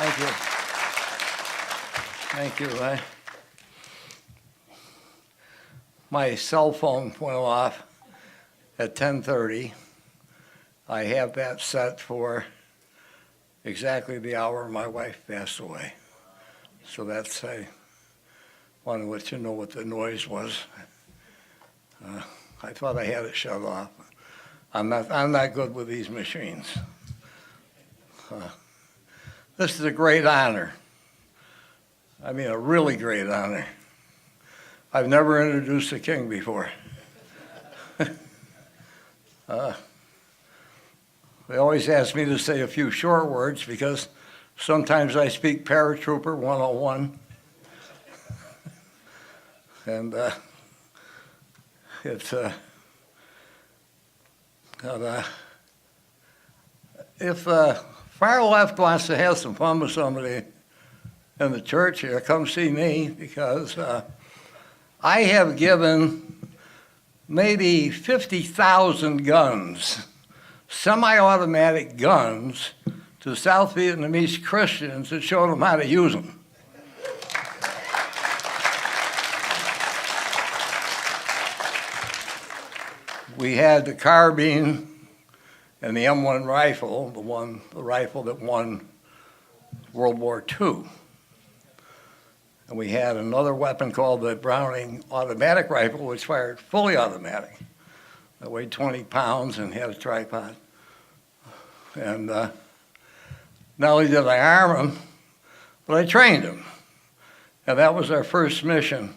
Thank you. Thank you. My cell phone went off at 10:30. I have that set for exactly the hour my wife passed away. So that's, I want to let you know what the noise was. I thought I had it shut off. I'm not good with these machines. This is a great honor. I mean, a really great honor. I've never introduced a king before. They always ask me to say a few short words because sometimes I speak paratrooper 101. And it's if far left wants to have some fun with somebody in the church here, come see me, because I have given maybe 50,000 guns, semi-automatic guns, to South Vietnamese Christians that showed them how to use them. We had the carbine and the M1 rifle, the rifle that won World War II. And we had another weapon called the Browning automatic rifle, which fired fully automatic. It weighed 20 pounds and had a tripod. And not only did I arm them, but I trained them. And that was our first mission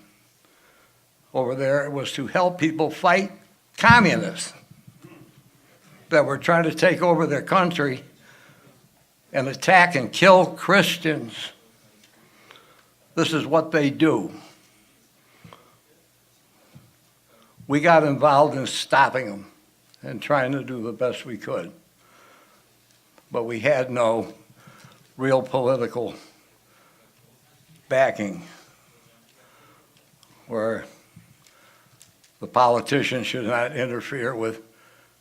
over there. It was to help people fight communists that were trying to take over their country and attack and kill Christians. This is what they do. We got involved in stopping them and trying to do the best we could. But we had no real political backing where the politicians should not interfere with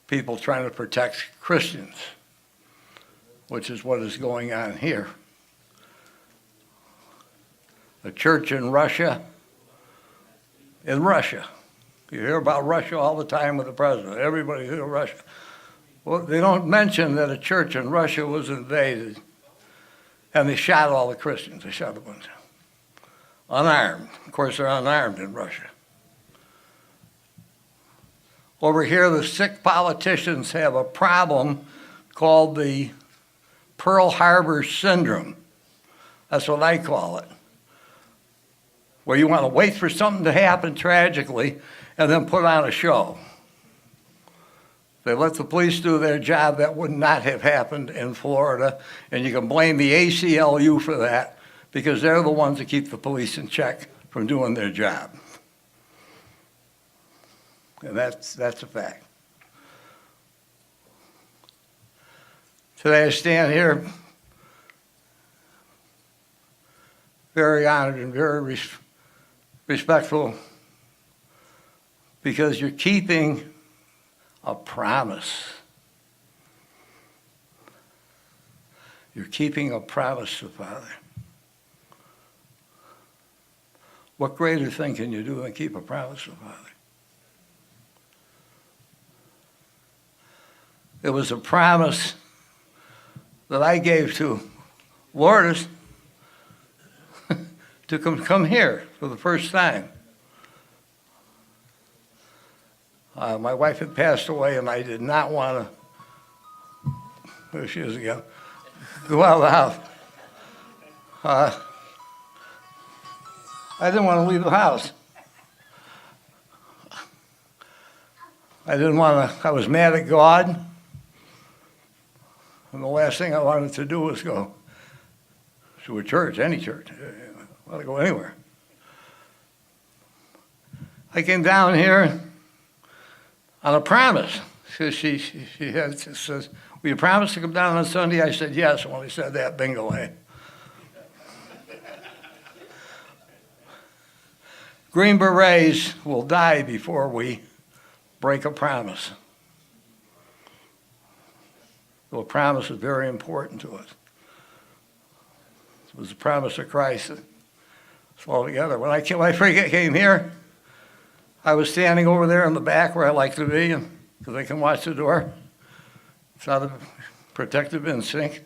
people trying to protect Christians, which is what is going on here. A church in Russia, you hear about Russia all the time with the president. Everybody hears Russia. Well, they don't mention that a church in Russia was invaded and they shot all the Christians. They shot a bunch. Unarmed. Of course, they're unarmed in Russia. Over here, the sick politicians have a problem called the Pearl Harbor syndrome. That's what I call it. Where you want to wait for something to happen tragically and then put on a show. They let the police do their job. That would not have happened in Florida, and you can blame the ACLU for that because they're the ones that keep the police in check from doing their job. And that's a fact. Today I stand here very honored and very respectful because you're keeping a promise. You're keeping a promise to the Father. What greater thing can you do than keep a promise to the Father? It was a promise that I gave to Lourdes to come here for the first time. My wife had passed away, and I did not want to, there she is again, go out of the house. I didn't want to leave the house. I was mad at God. And the last thing I wanted to do was go to a church, any church. I want to go anywhere. I came down here on a promise. She says, will you promise to come down on Sunday? I said, yes. And when he said that, bingo, eh? Green Berets will die before we break a promise. So a promise is very important to us. was the promise of Christ. It's all together. When I came here, I was standing over there in the back where I like to be, because I can watch the door. It's out of protective instinct.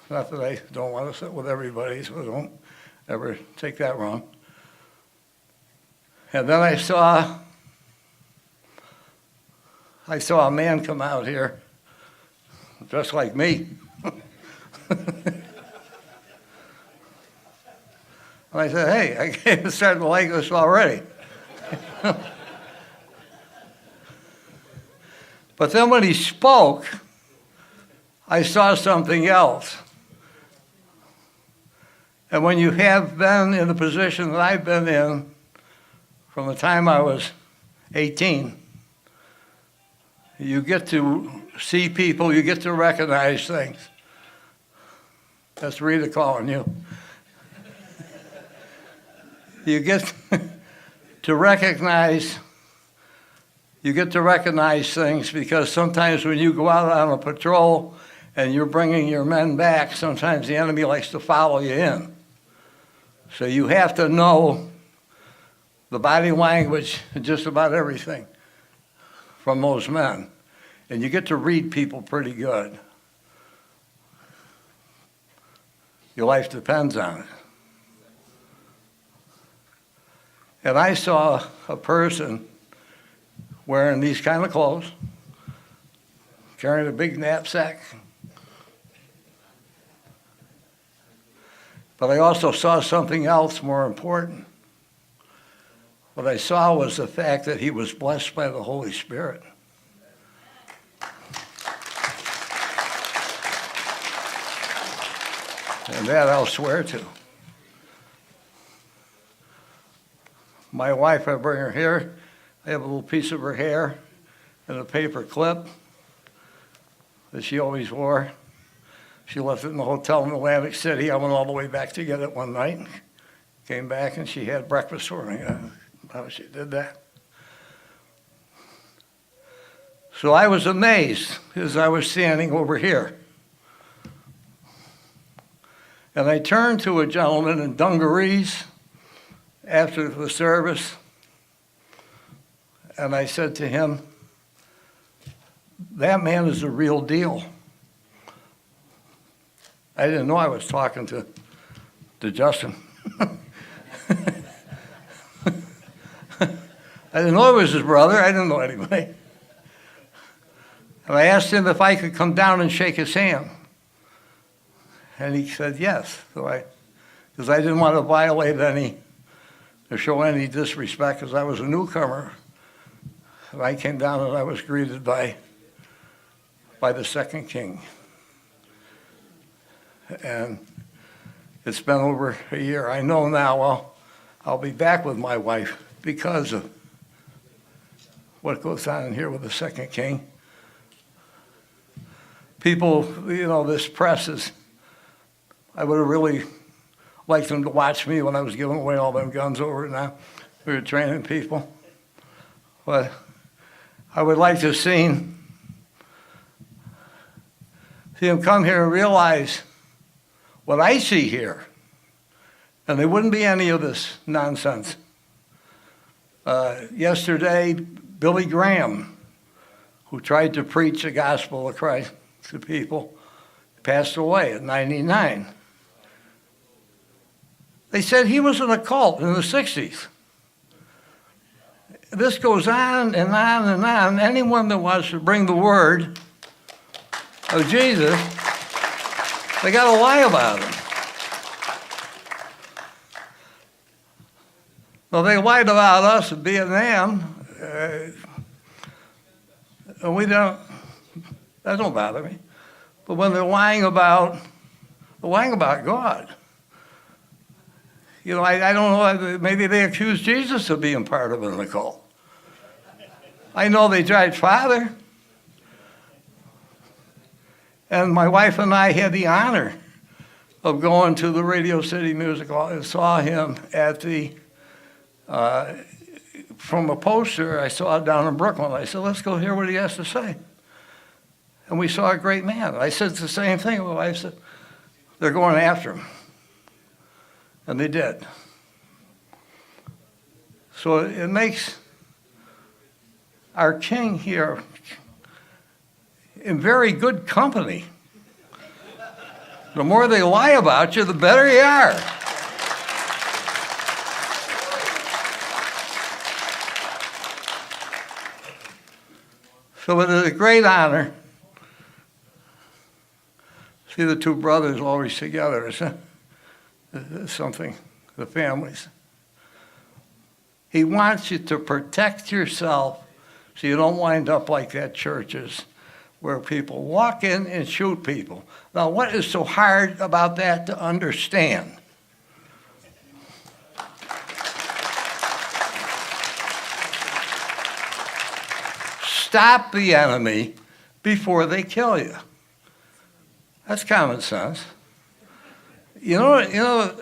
Not that I don't want to sit with everybody, so don't ever take that wrong. And then I saw a man come out here, dressed like me. And I said, hey, I'm starting to like this already. But then when he spoke, I saw something else. And when you have been in the position that I've been in from the time I was 18, you get to see people, you get to recognize things. That's Rita calling you. You get to recognize things, because sometimes when you go out on a patrol and you're bringing your men back, sometimes the enemy likes to follow you in. So you have to know the body language and just about everything from those men. And you get to read people pretty good. Your life depends on it. And I saw a person wearing these kind of clothes, carrying a big knapsack. But I also saw something else more important. What I saw was the fact that he was blessed by the Holy Spirit. And that I'll swear to. My wife, I bring her here. I have a little piece of her hair and a paper clip that she always wore. She left it in the hotel in Atlantic City. I went all the way back to get it one night. Came back and she had breakfast for me. How she did that. So I was amazed as I was standing over here. And I turned to a gentleman in dungarees after the service, and I said to him, that man is the real deal. I didn't know I was talking to Justin. I didn't know it was his brother. I didn't know anybody. And I asked him if I could come down and shake his hand. And he said yes. Because I didn't want to violate any or show any disrespect, because I was a newcomer. And I came down and I was greeted by the second king. And it's been over a year. I know now I'll be back with my wife because of what goes on here with the second king. People, this press is, I would have really liked them to watch me when I was giving away all them guns over now. We were training people. But I would like to see them come here and realize what I see here. And there wouldn't be any of this nonsense. Yesterday, Billy Graham, who tried to preach the gospel of Christ to people, passed away at 99. They said he was in a cult in the 60s. This goes on and on and on. Anyone that wants to bring the word of Jesus, they got to lie about him. Well, they lied about us in Vietnam, and that don't bother me. But when they're lying about God, I don't know, maybe they accuse Jesus of being part of an occult. I know they tried Father. And my wife and I had the honor of going to the Radio City Music Hall and saw him at from a poster I saw down in Brooklyn. I said, let's go hear what he has to say. And we saw a great man. I said the same thing. My wife said, they're going after him. And they did. So it makes our king here in very good company. The more they lie about you, the better you are. So it is a great honor to see the two brothers always together. It's something, the families. He wants you to protect yourself so you don't wind up like that churches where people walk in and shoot people. Now, what is so hard about that to understand? Stop the enemy before they kill you. That's common sense. I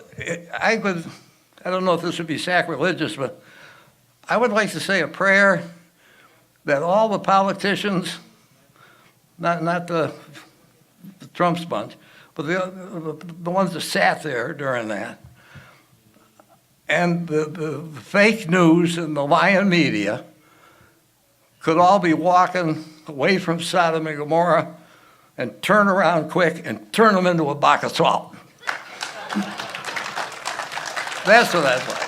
don't know if this would be sacrilegious, but I would like to say a prayer that all the politicians, not the Trump's bunch, but the ones that sat there during that, and the fake news and the lying media could all be walking away from Sodom and Gomorrah and turn around quick and turn them into a box of salt. That's what I'd like.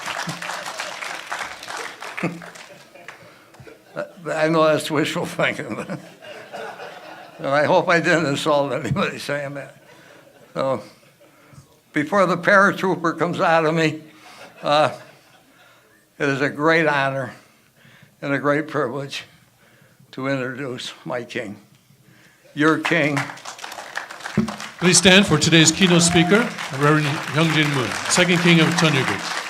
I know that's wishful thinking, but, and I hope I didn't insult anybody saying that. So before the paratrooper comes out of me, it is a great honor and a great privilege to introduce my king, your king. Please stand for today's keynote speaker, Reverend Hyungjin Moon, second king of Cheongguk.